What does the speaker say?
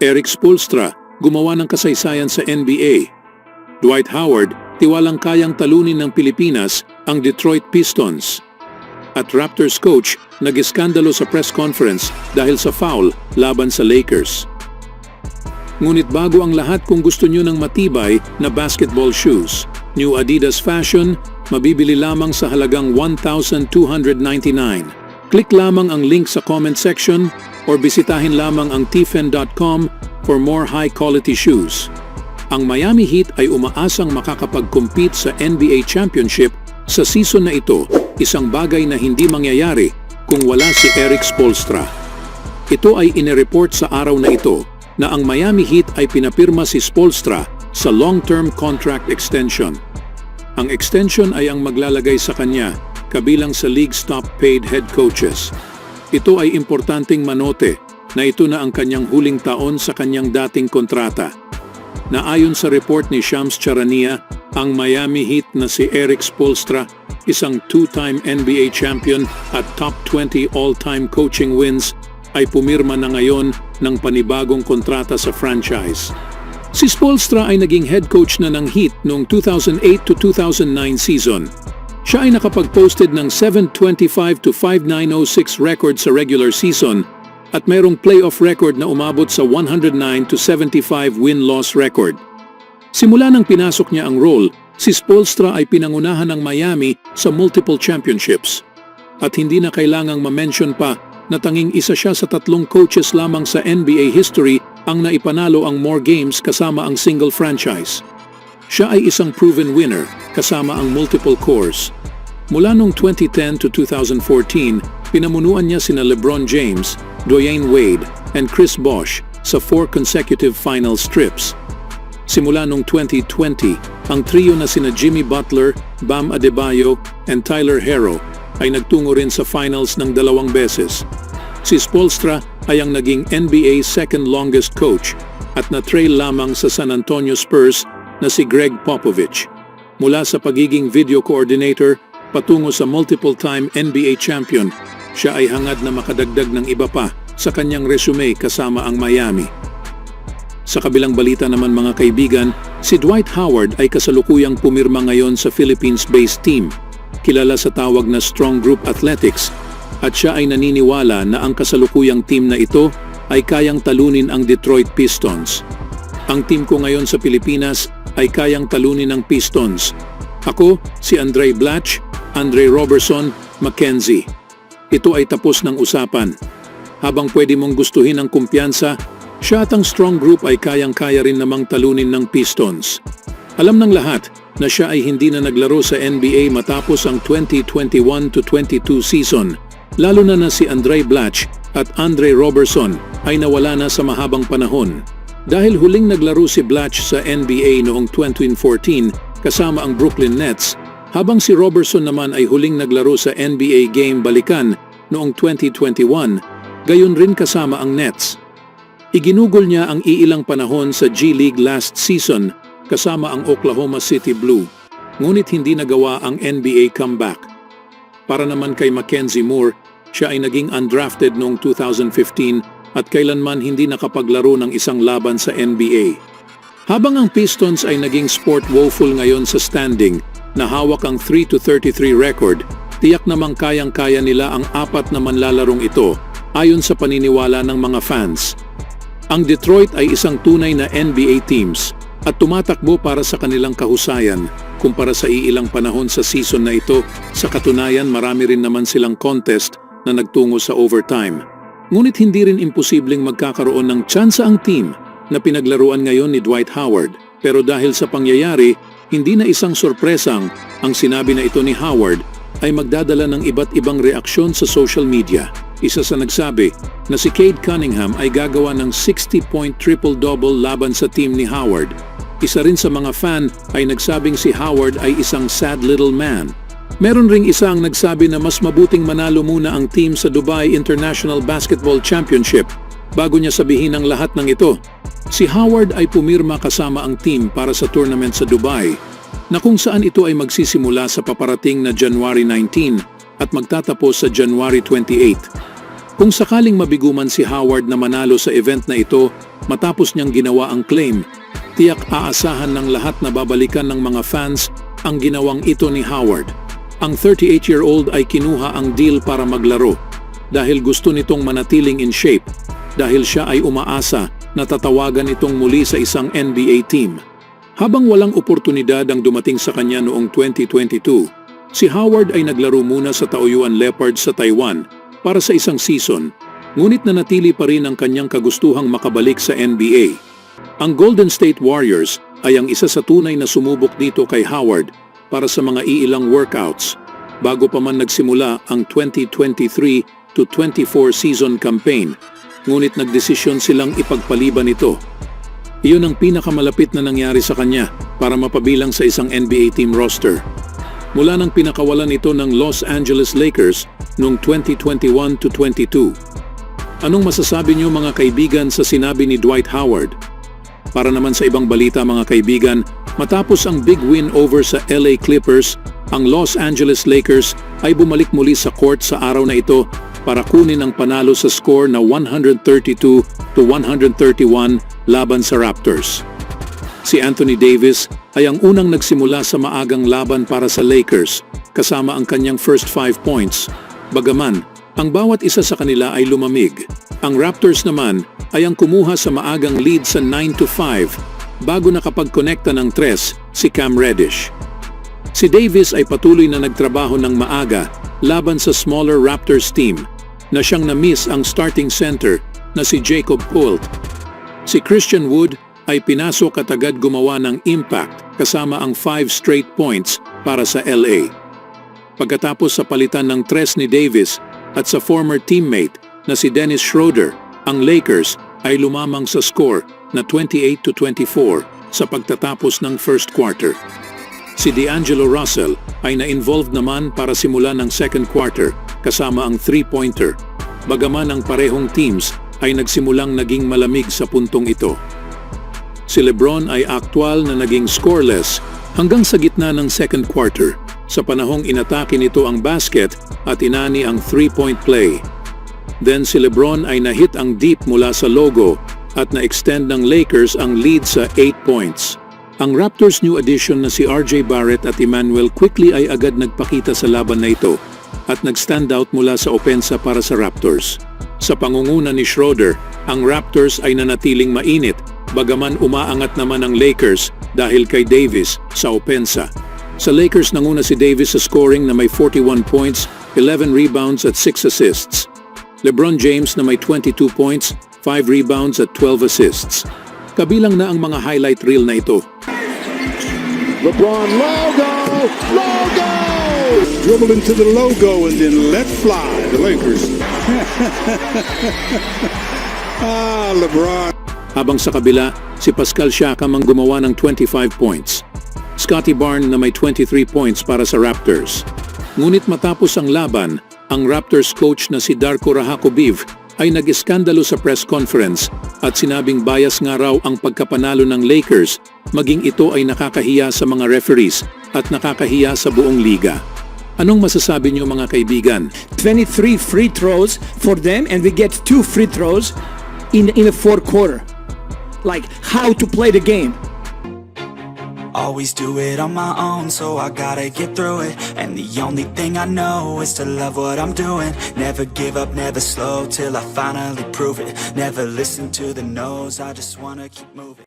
Erik Spoelstra, gumawa ng kasaysayan sa NBA. Dwight Howard, tiwalang kayang talunin ng Pilipinas ang Detroit Pistons. At Raptors coach, nag-iskandalo sa press conference dahil sa foul laban sa Lakers. Ngunit bago ang lahat, kung gusto nyo ng matibay na basketball shoes, New Adidas Fashion, mabibili lamang sa halagang $1,299. Click lamang ang link sa comment section or bisitahin lamang ang tfen.com for more high-quality shoes. Ang Miami Heat ay umaasang makakapag-compete sa NBA Championship sa season na ito, isang bagay na hindi mangyayari kung wala si Erik Spoelstra. Ito ay inireport sa araw na ito na ang Miami Heat ay pinapirma si Spoelstra sa long-term contract extension. Ang extension ay ang maglalagay sa kanya kabilang sa league's top-paid head coaches. Ito ay importanteng manote na ito na ang kanyang huling taon sa kanyang dating kontrata. Na ayon sa report ni Shams Charania, ang Miami Heat na si Erik Spoelstra, isang two-time NBA champion at top 20 all-time coaching wins, ay pumirma na ngayon ng panibagong kontrata sa franchise. Si Spoelstra ay naging head coach na ng Heat noong 2008 to 2009 season. Siya ay nakapag-posted ng 725 to 5906 record sa regular season at mayroong playoff record na umabot sa 109 to 75 win-loss record. Simula nang pinasok niya ang role, si Spoelstra ay pinangunahan ng Miami sa multiple championships. At hindi na kailangang ma-mention pa na tanging isa siya sa 3 coaches lamang sa NBA history ang naipanalo ang more games kasama ang single franchise. Siya ay isang proven winner kasama ang multiple cores. Mula noong 2010 to 2014, pinamunuan niya sina LeBron James, Dwyane Wade, and Chris Bosh sa 4 consecutive final trips. Simula noong 2020, ang trio na sina Jimmy Butler, Bam Adebayo, and Tyler Herro ay nagtungo rin sa finals ng 2 beses. Si Spoelstra ay ang naging NBA second longest coach at na-trail lamang sa San Antonio Spurs na si Greg Popovich. Mula sa pagiging video coordinator patungo sa multiple-time NBA champion, siya ay hangad na makadagdag ng iba pa sa kanyang resume kasama ang Miami. Sa kabilang balita naman mga kaibigan, si Dwight Howard ay kasalukuyang pumirma ngayon sa Philippines-based team, kilala sa tawag na Strong Group Athletics, at siya ay naniniwala na ang kasalukuyang team na ito ay kayang talunin ang Detroit Pistons. Ang team ko ngayon sa Pilipinas ay kayang talunin ng Pistons. Ako, si Andre Blatche, Andre Roberson, Mackenzie. Ito ay tapos ng usapan. Habang pwede mong gustuhin ang kumpiyansa, siya at ang Strong Group ay kayang-kaya rin namang talunin ng Pistons. Alam ng lahat na siya ay hindi na naglaro sa NBA matapos ang 2021-22 season, lalo na si Andre Blatche at Andre Roberson ay nawala na sa mahabang panahon. Dahil huling naglaro si Blatche sa NBA noong 2014 kasama ang Brooklyn Nets, habang si Roberson naman ay huling naglaro sa NBA game balikan noong 2021, gayon rin kasama ang Nets. Iginugol niya ang iilang panahon sa G League last season kasama ang Oklahoma City Blue, ngunit hindi nagawa ang NBA comeback. Para naman kay Mackenzie Moore, siya ay naging undrafted noong 2015 at kailanman hindi nakapaglaro ng isang laban sa NBA. Habang ang Pistons ay naging sport woeful ngayon sa standing, na hawak ang 3-33 record, tiyak namang kayang-kaya nila ang 4 na manlalarong ito ayon sa paniniwala ng mga fans. Ang Detroit ay isang tunay na NBA teams at tumatakbo para sa kanilang kahusayan kumpara sa iilang panahon sa season na ito. Sa katunayan, marami rin naman silang contest na nagtungo sa overtime. Ngunit hindi rin imposibleng magkakaroon ng tsansa ang team na pinaglaruan ngayon ni Dwight Howard. Pero dahil sa pangyayari, hindi na isang sorpresang ang sinabi na ito ni Howard ay magdadala ng iba't ibang reaksyon sa social media. Isa sa nagsabi na si Cade Cunningham ay gagawa ng 60-point triple-double laban sa team ni Howard. Isa rin sa mga fan ay nagsabing si Howard ay isang sad little man. Meron ring isa ang nagsabi na mas mabuting manalo muna ang team sa Dubai International Basketball Championship bago niya sabihin ang lahat ng ito. Si Howard ay pumirma kasama ang team para sa tournament sa Dubai, na kung saan ito ay magsisimula sa paparating na January 19 at magtatapos sa January 28. Kung sakaling mabiguman si Howard na manalo sa event na ito matapos niyang ginawa ang claim, tiyak aasahan ng lahat na babalikan ng mga fans ang ginawang ito ni Howard. Ang 38-year-old ay kinuha ang deal para maglaro dahil gusto nitong manatiling in shape dahil siya ay umaasa na tatawagan itong muli sa isang NBA team. Habang walang oportunidad ang dumating sa kanya noong 2022, si Howard ay naglaro muna sa Taoyuan Leopards sa Taiwan para sa isang season, ngunit nanatili pa rin ang kanyang kagustuhang makabalik sa NBA. Ang Golden State Warriors ay ang isa sa tunay na sumubok dito kay Howard para sa mga iilang workouts bago pa man nagsimula ang 2023 to 24 season campaign, ngunit nagdesisyon silang ipagpaliban ito. Iyon ang pinakamalapit na nangyari sa kanya para mapabilang sa isang NBA team roster. Mula nang pinakawalan ito ng Los Angeles Lakers noong 2021 to 22. Anong masasabi niyo mga kaibigan sa sinabi ni Dwight Howard? Para naman sa ibang balita mga kaibigan, matapos ang big win over sa LA Clippers, ang Los Angeles Lakers ay bumalik muli sa court sa araw na ito para kunin ang panalo sa score na 132 to 131 laban sa Raptors. Si Anthony Davis ay ang unang nagsimula sa maagang laban para sa Lakers kasama ang kanyang first 5 points. Bagaman, ang bawat isa sa kanila ay lumamig. Ang Raptors naman ay ang kumuha sa maagang lead sa 9-5 bago nakapag-konekta ng 3 si Cam Reddish. Si Davis ay patuloy na nagtrabaho ng maaga laban sa smaller Raptors team na siyang na-miss ang starting center na si Jacob Poeltl. Si Christian Wood ay pinasok at agad gumawa ng impact kasama ang 5 straight points para sa LA. Pagkatapos sa palitan ng 3 ni Davis at sa former teammate na si Dennis Schroeder, ang Lakers ay lumamang sa score na 28 to 24 sa pagtatapos ng first quarter. Si D'Angelo Russell ay na-involved naman para simulan ng second quarter kasama ang 3-pointer, bagaman ang parehong teams ay nagsimulang naging malamig sa puntong ito. Si LeBron ay aktwal na naging scoreless hanggang sa gitna ng second quarter sa panahong inatake nito ang basket at inani ang 3-point play. Then si LeBron ay nahit ang deep mula sa logo at na-extend ng Lakers ang lead sa 8 points. Ang Raptors new addition na si RJ Barrett at Emmanuel quickly ay agad nagpakita sa laban na ito at nag-stand out mula sa opensa para sa Raptors. Sa pangunguna ni Schroeder, ang Raptors ay nanatiling mainit bagaman umaangat naman ang Lakers dahil kay Davis sa opensa. Sa Lakers nanguna si Davis sa scoring na may 41 points, 11 rebounds at 6 assists. LeBron James na may 22 points, 5 rebounds at 12 assists. Kabilang na ang mga highlight reel na ito. LeBron logo! Logo! Dribble into the logo and then let fly the Lakers. LeBron. Habang sa kabila, si Pascal Siakam ang gumawa ng 25 points. Scottie Barnes na may 23 points para sa Raptors. Ngunit matapos ang laban, ang Raptors coach na si Darko Rajakovic ay nag-iskandalo sa press conference at sinabing bias nga raw ang pagkapanalo ng Lakers, maging ito ay nakakahiya sa mga referees at nakakahiya sa buong liga. Anong masasabi niyo mga kaibigan? 23 free throws for them and we get 2 free throws in the fourth quarter. Like how to play the game. Always do it on my own, so I gotta get through it. And the only thing I know is to love what I'm doing. Never give up, never slow, till I finally prove it. Never listen to the no's, I just wanna keep moving.